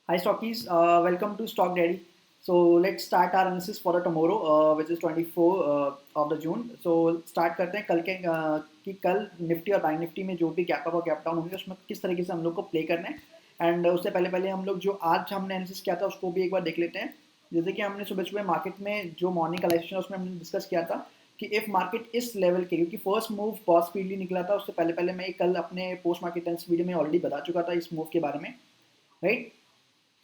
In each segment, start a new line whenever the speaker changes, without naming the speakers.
Hi stockies, welcome to Stock Daddy. So let's start our analysis for the tomorrow, which is 24 of the June. So start करते हैं कल के कि कल Nifty और bank Nifty में जो भी गैप अप और गैप डाउन होंगे उसमें किस तरीके से हम लोग को प्ले करना है। एंड उससे पहले पहले हम लोग जो आज हमने एनालिसिस किया था उसको भी एक बार देख लेते हैं। जैसे कि हमने सुबह सुबह मार्केट में जो मॉर्निंग कलेक्शन है उसमें हमने डिस्कस किया था कि इफ मार्केट इस लेवल के, क्योंकि फर्स्ट मूव बहुत स्पीडली निकला था, उससे पहले पहले मैं कल अपने पोस्ट मार्केट वीडियो में ऑलरेडी बता चुका था इस मूव के बारे में, राइट।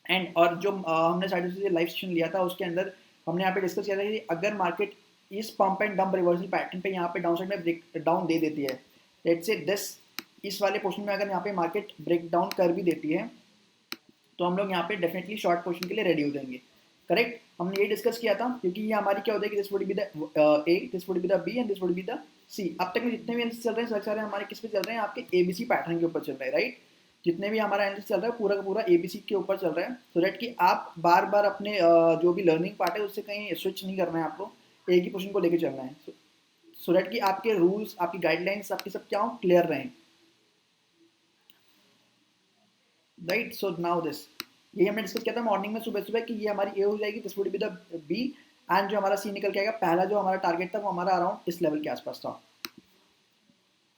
एंड और जो हमने साइड से लाइव सेशन लिया था उसके अंदर हमने यहाँ पे डिस्कस किया था कि अगर मार्केट इस pump and dump reversal pattern पे यहाँ पे डाउन साइड में ब्रेक डाउन दे देती है, लेट्स से दिस इस वाले पोर्शन में अगर यहाँ पे मार्केट ब्रेक डाउन कर भी देती है तो हम लोग यहाँ पे डेफिनेटली शॉर्ट पोर्शन के लिए रेडी हो जाएंगे। करेक्ट, हमने ये डिस्कस किया था क्योंकि ये हमारी क्या होता है कि this would be the A, this would be the B and this would be the C. अब तक में जितने भी एनालिसिस चल रहे हैं सारे हमारे किस पे चल रहे हैं, आपके एबीसी पैटर्न के ऊपर चल रहे हैं, राइट। जितने भी हमारा एनालिसिस चल रहा है पूरा का पूरा एबीसी के ऊपर चल रहा है, सो दैट कि आप बार बार अपने जो भी लर्निंग पार्ट है उससे कहीं स्विच नहीं करना है, आपको एक ही पोर्शन को लेकर चलना है, सो दैट कि आपके रूल्स, आपकी गाइडलाइंस, आपकी सब क्या हो क्लियर रहें, राइट। सो नाउ दिस ये हमने डिस्कस किया था मॉर्निंग में सुबह सुबह कि ये हमारी ए हो जाएगी, this would be the B, and जो हमारा सी निकल के आएगा, पहला जो हमारा टारगेट था वो हमारा अराउंड इस लेवल के आसपास था।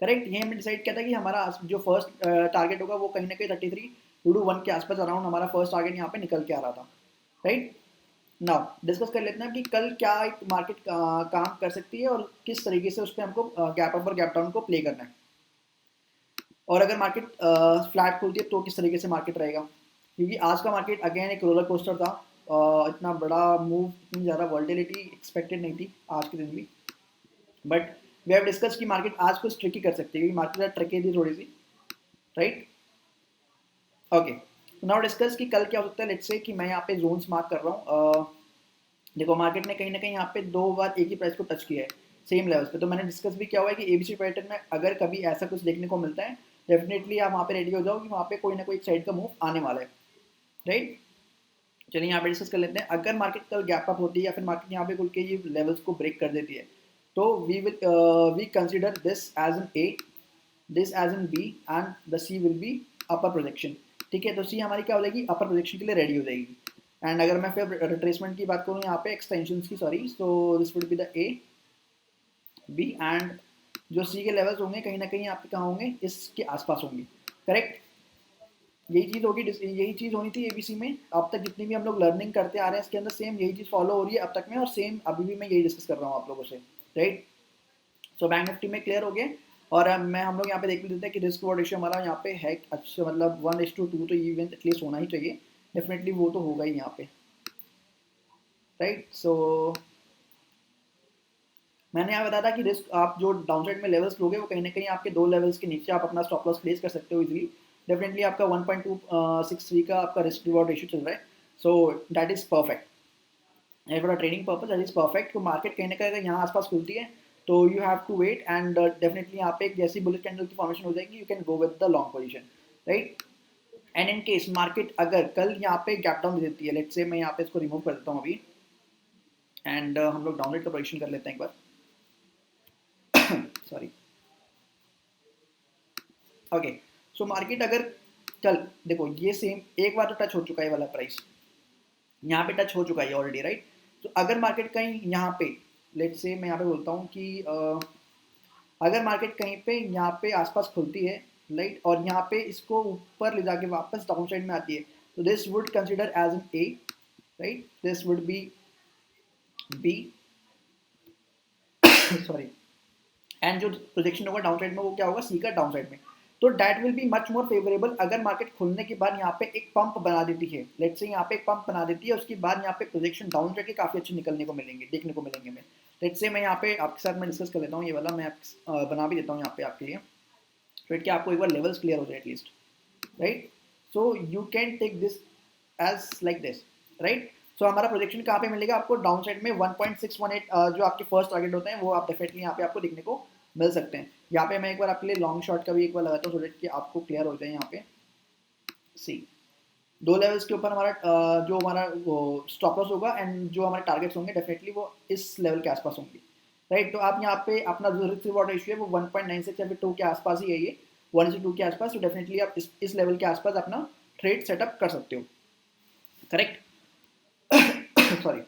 करेक्ट, ये हमने डिसाइड किया था कि हमारा जो फर्स्ट टारगेट होगा वो कहीं ना कहीं 33 के आसपास अराउंड हमारा फर्स्ट टारगेट यहाँ पे निकल के आ रहा था, राइट। नाउ डिस्कस कर लेते हैं कि कल क्या एक मार्केट काम कर सकती है और किस तरीके से उस पर हमको गैप अप और गैप डाउन को प्ले करना है, और अगर मार्केट फ्लैट खुलती है तो किस तरीके से मार्केट रहेगा। क्योंकि आज का मार्केट अगेन एक रोलर कोस्टर था, इतना बड़ा मूव, इतनी ज़्यादा वॉल्टिलिटी एक्सपेक्टेड नहीं थी आज के दिन भी, बट वी हैव डिस्कस कि मार्केट आज कुछ ट्रिकी कर सकती है क्योंकि मार्केट ट्रिकी थी थोड़ी सी, राइट। ओके, तो नाउ डिस्कस कि कल क्या हो सकता है। लेट्स से कि मैं यहाँ पे जोन्स मार्क कर रहा हूँ। देखो मार्केट ने कहीं ना कहीं यहाँ पे दो बार एक ही प्राइस को टच किया है सेम लेवल्स पे, तो मैंने डिस्कस भी किया हुआ है कि एबीसी पैटर्न में अगर कभी ऐसा कुछ देखने को मिलता है डेफिनेटली आप वहाँ पे रेडी हो जाओ कि वहाँ पे कोई ना कोई एक साइड का मूव आने वाला है, राइट। चलिए यहाँ पे डिस्कस कर लेते हैं, अगर मार्केट कल गैप अप होती है या फिर मार्केट यहाँ पे खुल के ये लेवल्स को ब्रेक कर देती है तो we consider this as an A, this as an B, and the C will be upper projection. ठीक है, तो सी हमारी क्या हो जाएगी, अपर प्रोजेक्शन के लिए रेडी हो जाएगी। एंड अगर मैं फिर रिट्रेसमेंट की बात करूँ यहाँ पे एक्सटेंशन की, sorry, so this would be the A, B, and जो सी के लेवल्स होंगे कहीं ना कहीं आपके कहाँ होंगे, इसके आसपास होंगे, करेक्ट। यही चीज़ होगी, यही चीज़ होनी थी एबीसी में। अब तक जितनी भी हम लोग लर्निंग करते आ रहे हैं इसके अंदर सेम यही चीज़ फॉलो हो रही है अब तक में, और सेम अभी भी मैं यही डिस्कस कर रहा हूँ आप लोगों से, राइट। सो बैंक निफ्टी में क्लियर हो गया, और मैं हम लोग यहाँ पे देख लेते हैं कि रिस्क रिवॉर्ड रेशियो हमारा यहाँ पे है अच्छा, मतलब 1:2 तो इवन एटलीस्ट होना ही चाहिए, डेफिनेटली वो तो होगा ही यहाँ पे, राइट। सो मैंने यहाँ बताया था कि रिस्क आप जो डाउनसाइड में लेवल्स लोगे वो कहीं ना कहीं आपके दो लेवल्स के नीचे आप अपना स्टॉप लॉस प्लेस कर सकते हो इजीली। डेफिनेटली आपका 1.263 का आपका रिस्क रिवॉर्ड रेशियो चल रहा है, so that is perfect as for trading purpose, that is perfect. तो मार्केट कहीं ना कहीं अगर यहाँ आसपास खुलती है तो you have to wait, and definitely यहाँ पे एक जैसी बुलिश कैंडल की फॉर्मेशन हो जाएगी you can go with the long position, right. And in case market अगर कल यहाँ पे गैप डाउन दे देती है, लेट्स से मैं यहाँ पे इसको रिमूव कर देता हूँ अभी, एंड हम लोग डाउनलोड का प्रोडिक्शन कर लेते हैं एक बार, सॉरी। ओके, सो मार्केट अगर कल, देखो ये सेम एक बार तो टच हो चुका है वाला प्राइस, यहाँ पे टच हो चुका है ऑलरेडी, राइट। तो अगर मार्केट कहीं यहाँ पे, लेट्स से मैं यहाँ पे बोलता हूँ कि अगर मार्केट कहीं पे यहाँ पे आसपास खुलती है, राइट, और यहाँ पे इसको ऊपर ले जाके वापस डाउन साइड में आती है, तो this would consider as an A, right, this would be B, sorry, and जो प्रोजेक्शन होगा डाउन साइड में वो क्या होगा, सी का डाउन साइड में। तो that will be much more favourable अगर मार्केट खुलने के बाद यहाँ पे एक पंप बना देती है, लेट्स से यहाँ पे एक पंप बना देती है, उसके बाद यहाँ पे प्रोजेक्शन डाउन साइड के काफ़ी अच्छे निकलने को मिलेंगे, देखने को मिलेंगे। मैं लेट्स से मैं यहाँ पे आपके साथ मैं डिस्कस कर लेता हूँ, ये वाला मैं बना भी देता हूँ यहाँ पे आपके लिए, फिर क्या आपको एक बार लेवल्स क्लियर हो जाए at least, right. So you can take this edge like this, right. So हमारा प्रोजेक्शन कहाँ पे मिलेगा आपको, डाउन साइड में 1.618 जो आपके फर्स्ट टारगेट होते हैं वो आप डेफिनेटली यहाँ पे आपको देखने को मिल सकते हैं। यहाँ पे मैं एक बार आपके लिए लॉन्ग शॉट का भी एक बार लगाता हूँ, सो दैट कि आपको क्लियर हो जाए। यहाँ पे सी दो लेवल्स के ऊपर हमारा जो हमारा वो स्टॉप लॉस होगा एंड जो हमारे टारगेट्स होंगे डेफिनेटली वो इस लेवल के आसपास होंगे, राइट। तो आप यहाँ पे अपना जो रिस्क रिवॉर्ड रेशियो है वो 1.96 या फिर 2 के आसपास ही है, ये 1:2 के आसपास, तो डेफिनेटली आप इस लेवल के आसपास अपना ट्रेड सेटअप कर सकते हो, करेक्ट। सॉरी।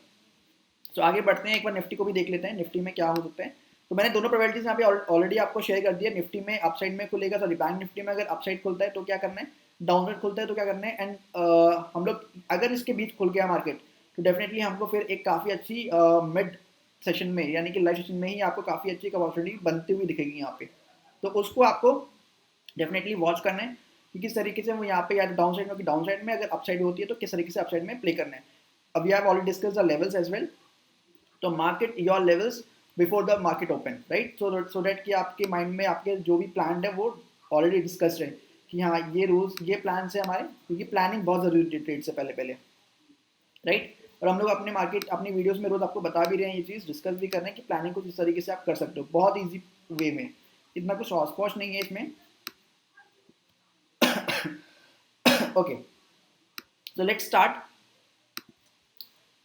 तो आगे बढ़ते हैं, एक बार निफ्टी को भी देख लेते हैं, निफ्टी में क्या हो सकता है। तो मैंने दोनों प्रोबेबिलिटीज यहाँ पे ऑलरेडी आपको शेयर कर दिया। निफ्टी में अपसाइड में खुलेगा, सॉरी बैंक निफ्टी में अगर अपसाइड खुलता है तो क्या करना है, डाउनसाइड खुलता है तो क्या करना है, एंड हम लोग अगर इसके बीच खुल गया मार्केट तो डेफिनेटली हमको फिर एक काफ़ी अच्छी मिड सेशन में यानी कि लाइव सेशन में ही आपको काफ़ी अच्छी अपॉर्चुनिटी बनती हुई दिखेगी यहाँ पे। तो उसको आपको डेफिनेटली वॉच करना है कि किस तरीके से वो यहाँ पे या डाउन साइड में, डाउन साइड में अगर अपसाइड होती है तो किस तरीके से अपसाइड में प्ले करना है। अब we have already discuss the levels as well. तो market your levels before the market open, right. So that कि आपके माइंड में आपके जो भी प्लान है वो ऑलरेडी डिस्कस्ड है कि हाँ ये रूल्स ये प्लान है हमारे, क्योंकि प्लानिंग बहुत जरूरी है ट्रेड से पहले पहले, राइट। और हम लोग अपने मार्केट अपनी वीडियोस में रोज आपको बता भी रहे हैं, ये चीज़ डिस्कस भी कर रहे हैं कि प्लानिंग को किस तरीके से आप कर सकते हो बहुत ईजी वे में, इतना कुछ हॉस पॉश नहीं है इसमें। Okay, so let's start.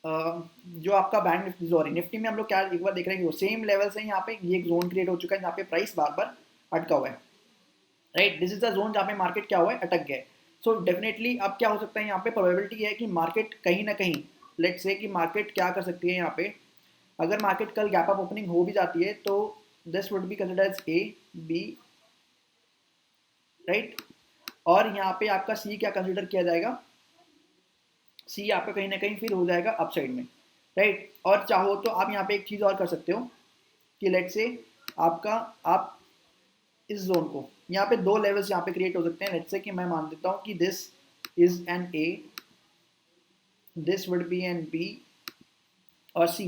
जो आपका बैंक निफ्टी, सॉरी निफ्टी में हम लोग क्या एक बार देख रहे हैं कि वो सेम लेवल से यहाँ पे ये एक जोन क्रिएट हो चुका है जहाँ पे प्राइस बार बार अटका हुआ है, right. This is the zone जहाँ पे मार्केट क्या हुआ है, अटक गया है। सो डेफिनेटली अब क्या हो सकता है यहाँ पे, प्रोबेबिलिटी है कि मार्केट कहीं ना कहीं, लेट्स से कि मार्केट क्या कर सकती है यहाँ पे, अगर मार्केट कल गैप अप ओपनिंग हो भी जाती है तो this would be considered as A B, right. और यहाँ पे आपका सी क्या कंसिडर किया जाएगा, सी आपका कहीं ना कहीं फिर हो जाएगा अपसाइड में, राइट। और चाहो तो आप यहाँ पे एक चीज़ और कर सकते हो कि लेट्स से आपका आप इस जोन को यहाँ पे दो लेवल्स यहाँ पे क्रिएट हो सकते हैं। लेट्स से कि मैं मान देता हूँ कि this is an A, this would be an B और सी।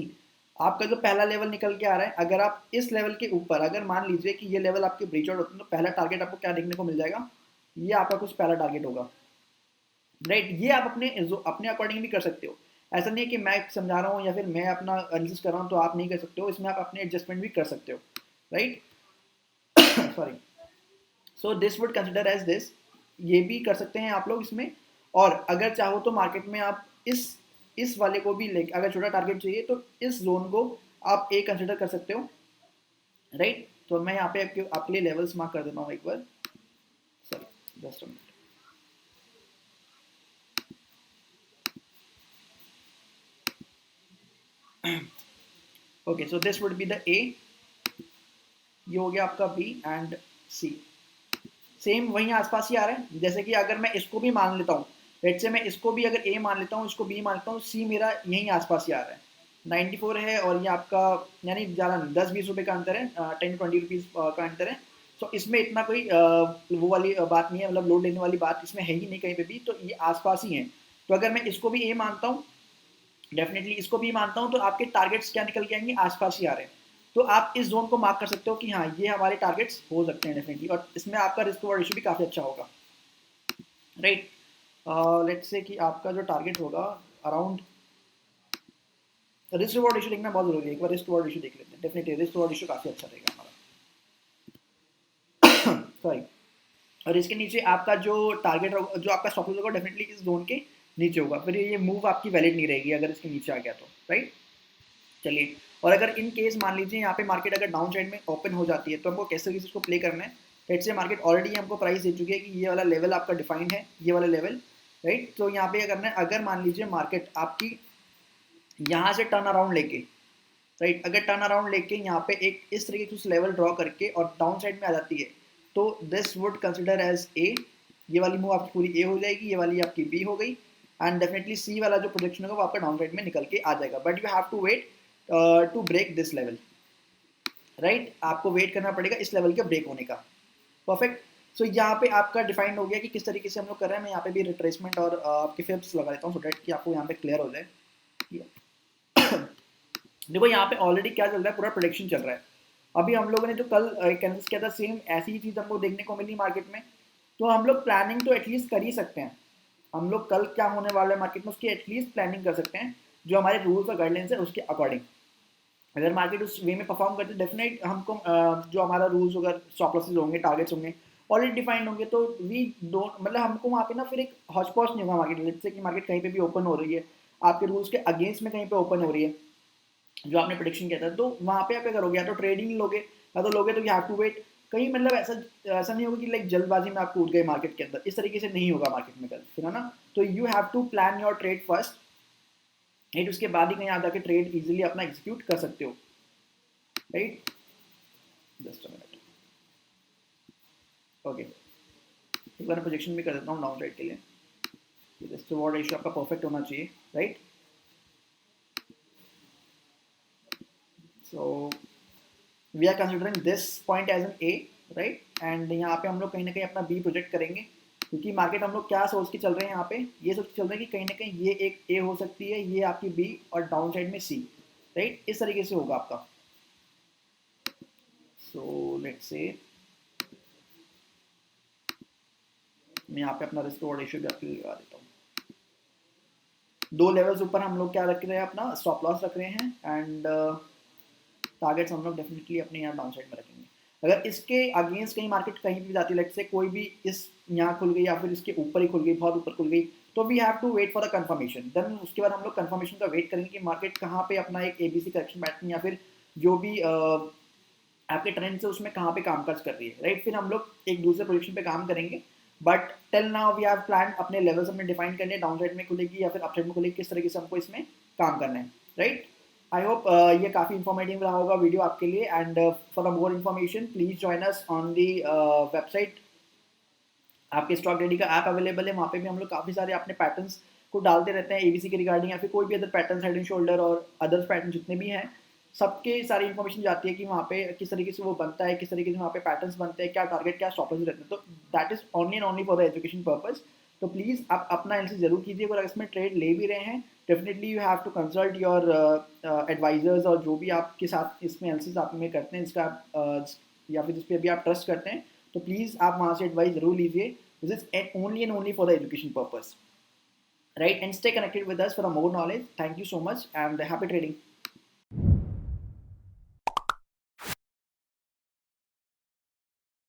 आपका जो पहला लेवल निकल के आ रहा है, अगर आप इस लेवल के ऊपर अगर मान लीजिए कि ये लेवल आपके ब्रीच आउट होते हैं तो पहला टारगेट आपको क्या देखने को मिल जाएगा, ये आपका कुछ पहला टारगेट होगा, राइट। ये आप अपने अकॉर्डिंग भी कर सकते हो। ऐसा नहीं है कि मैं समझा रहा हूँ या फिर मैं अपना एनालिसिस कर रहा हूँ तो आप नहीं कर सकते हो, इसमें आप अपने एडजस्टमेंट भी कर सकते हो, right. Sorry. So this would consider as this, ये भी कर सकते हैं आप लोग इसमें। और अगर चाहो तो मार्केट में आप इस वाले को भी ले, अगर छोटा टारगेट चाहिए तो इस जोन को आप ए कंसिडर कर सकते हो, राइट। तो मैं यहाँ पे आपके लिए लेवल्स मार्क कर देता हूँ एक बार, sorry just a minute. Okay, so this would be the A, ये हो गया आपका बी एंड सी, सेम वहीं आसपास ही आ रहा है। जैसे कि अगर मैं इसको भी मान लेता हूँ, लेट्स से मैं इसको भी अगर ए मान लेता हूँ, इसको बी मान लेता हूँ, सी मेरा यहीं आसपास ही आ रहा है, 94 है। और ये आपका यानी ज़्यादा नहीं, 10-20 रुपये का अंतर है, 10-20 रुपीज़ का अंतर है। तो इसमें इतना कोई वो वाली बात नहीं है, मतलब लोड लेने वाली बात इसमें है ही नहीं कहीं पे भी, तो ये आसपास ही है। तो अगर मैं इसको भी ए मानता हूँ, डेफिनेटली इसको भी मानता हूँ, तो आपके टारगेट्स क्या निकल के आएंगे, आसपास ही आ रहे हैं। तो आप इस जोन को मार्क कर सकते हो कि हाँ ये हमारे टारगेट्स हो सकते हैं डेफिनेटली, और इसमें आपका रिस्क रिवॉर्ड इशू भी काफ़ी अच्छा होगा, राइट। लेट्स से कि आपका जो टारगेट होगा अराउंड, रिस्क रिवॉर्ड इशू देखना बहुत जरूरी है, एक बार रिस्क रिवॉर्ड इशू देख लेते हैं। डेफिनेटली रिस्क रिवॉर्ड इशू काफ़ी अच्छा रहेगा हमारा। सॉरी। और इसके नीचे आपका जो टारगेट होगा, जो आपका स्टॉप लॉस होगा, डेफिनेटली इस जोन के नीचे होगा, फिर ये मूव आपकी वैलिड नहीं रहेगी अगर इसके नीचे आ गया तो, राइट। चलिए, और अगर इन केस मान लीजिए यहाँ पे मार्केट अगर डाउन साइड में ओपन हो जाती है तो हमको कैसे इसको प्ले करना है। लेट्स से मार्केट ऑलरेडी हमको प्राइस दे चुकी है कि ये वाला लेवल आपका डिफाइंड है, ये वाला लेवल, राइट। तो यहाँ पे क्या करना है, अगर मान लीजिए मार्केट आपकी यहाँ से टर्न अराउंड लेके, राइट, अगर टर्न अराउंड लेके यहाँ पे एक इस तरीके से कुछ लेवल ड्रॉ करके और डाउन साइड में आ जाती है तो this would consider as A, ये वाली मूव आपकी पूरी ए हो जाएगी, ये वाली आपकी बी हो गई, एंड डेफिनेटली सी वाला जो प्रोजेक्शन होगा वो आपका डाउन साइड में निकल के आ जाएगा। But you have to wait to break this level, right. आपको वेट करना पड़ेगा इस लेवल के ब्रेक होने का, परफेक्ट। सो यहाँ पे आपका डिफाइंड हो गया कि किस तरीके से हम लोग कर रहे हैं। मैं यहाँ पे भी रिट्रेसमेंट और आपके फिप्स लगा देता हूँ सो डेट कि आपको यहाँ पे क्लियर हो जाए। देखो यहाँ पे ऑलरेडी क्या चल रहा है, पूरा प्रोडिक्शन चल रहा है। अभी हम लोगों ने जो कल कैंसिस किया था, सेम ऐसी ही चीज़ हमको देखने को मिली मार्केट में। तो हम लोग प्लानिंग तो एटलीस्ट कर ही सकते हैं, हम लोग कल क्या होने वाला है मार्केट में उसकी एटलीस्ट प्लानिंग कर सकते हैं, जो हमारे रूल्स और गाइडलाइंस है उसके अकॉर्डिंग। अगर मार्केट उस वे में परफॉर्म करते डेफिनेट हमको जो हमारा रूल्स होगा, स्टॉप लॉसेस होंगे, टारगेट्स होंगे, ऑलरेडी डिफाइंड होंगे, तो वी डोंट, मतलब हमको वहाँ पे ना फिर एक हॉच पॉच नहीं होगा मार्केट। लेट्स से कि मार्केट कहीं पे भी ओपन हो रही है, आपके रूल्स के अगेंस्ट में कहीं पे ओपन हो रही है जो आपने प्रेडिक्शन किया था, तो वहाँ पे आप क्या करोगे, या तो ट्रेडिंग लोगे या तो लोगे तो यू हैव टू वेट कहीं मतलब ऐसा नहीं होगा कि लाइक जल्दबाजी में आप कूद गए मार्केट के अंदर, इस तरीके से नहीं होगा मार्केट में कल, फिर है ना। तो you have to plan your trade first, right, उसके बाद ही कहीं आप जाके ट्रेड इजीली अपना एग्जीक्यूट कर सकते हो, right. Just a minute, okay, एक बार प्रोजेक्शन भी कर देता हूँ डाउन साइड के लिए। रिस्क रिवॉर्ड रेशियो आपका परफेक्ट होना चाहिए, right. So we are considering this point as an A, right, and यहाँ पे हम लोग कहीं ना कहीं अपना बी प्रोजेक्ट करेंगे, क्योंकि मार्केट हम लोग क्या सोच के चल रहे हैं यहाँ पे, ये सोच के चल रहे हैं कि कहीं ना कहीं ये एक ए हो सकती है, ये आपकी बी और डाउन साइड में सी, राइट, इस तरीके से होगा आपका। सो लेट्स से मैं यहाँ पे अपना रिस्क रिवॉर्ड रेशियो भी आपके लिए लगा देता हूँ। 2 लेवल्स ऊपर हम लोग क्या रख रहे हैं, अपना स्टॉप लॉस रख रहे हैं, एंड टारगेट्स हम लोग डेफिनेटली अपने यहाँ डाउन साइड में रखेंगे। अगर इसके अगेंस्ट कहीं मार्केट कहीं भी जाती है, लेट्स से कोई भी इस यहाँ खुल गई या फिर इसके ऊपर ही खुल गई, बहुत ऊपर खुल गई, तो we have to wait for the confirmation. Then उसके बाद हम लोग कंफर्मेशन का वेट करेंगे कि मार्केट कहाँ पे अपना एक एबीसी करेक्शन पैटर्न या फिर जो भी आपके ट्रेंड से उसमें कहाँ पे काम काज कर रही है, राइट। फिर हम लोग एक दूसरे पोजीशन पे काम करेंगे, but till now we have plan, अपने लेवल्स हमने डिफाइन करने, डाउन साइड में खुलेगी या फिर अप साइड में खुलेगी, किस तरीके से हमको इसमें काम करना है, राइट। आई होप ये काफ़ी इन्फॉर्मेटिव रहा होगा वीडियो आपके लिए, and for the more information please join us on the website. आपके स्टॉक रेडी का ऐप अवेलेबल है, वहाँ पे भी हम लोग काफ़ी सारे अपने पैटर्न्स को डालते रहते हैं एबीसी के रिगार्डिंग, या फिर कोई भी other pattern, head and shoulder और अदर्स पैटर्न जितने भी हैं, सबके सारी इन्फॉर्मेशन जाती है कि वहाँ पे किस तरीके से वो बनता है, किस तरीके से वहाँ पे पैटर्न्स बनते हैं, क्या टारगेट, क्या स्टॉपर्स रहते हैं। तो that is only and only for the education purpose. तो प्लीज़ आप अपना एनालिसिस जरूर कीजिए, अगर इसमें ट्रेड ले भी रहे हैं, definitely you have to consult your advisers, और जो भी आपके साथ इसमें एनालिसिस आप में करते हैं, जिसका या फिर जिस पर अभी आप ट्रस्ट करते हैं, तो प्लीज़ आप वहाँ से एडवाइस जरूर लीजिए। This is only and only for the education purpose, right, and stay connected with us for more knowledge. Thank you so much and happy trading.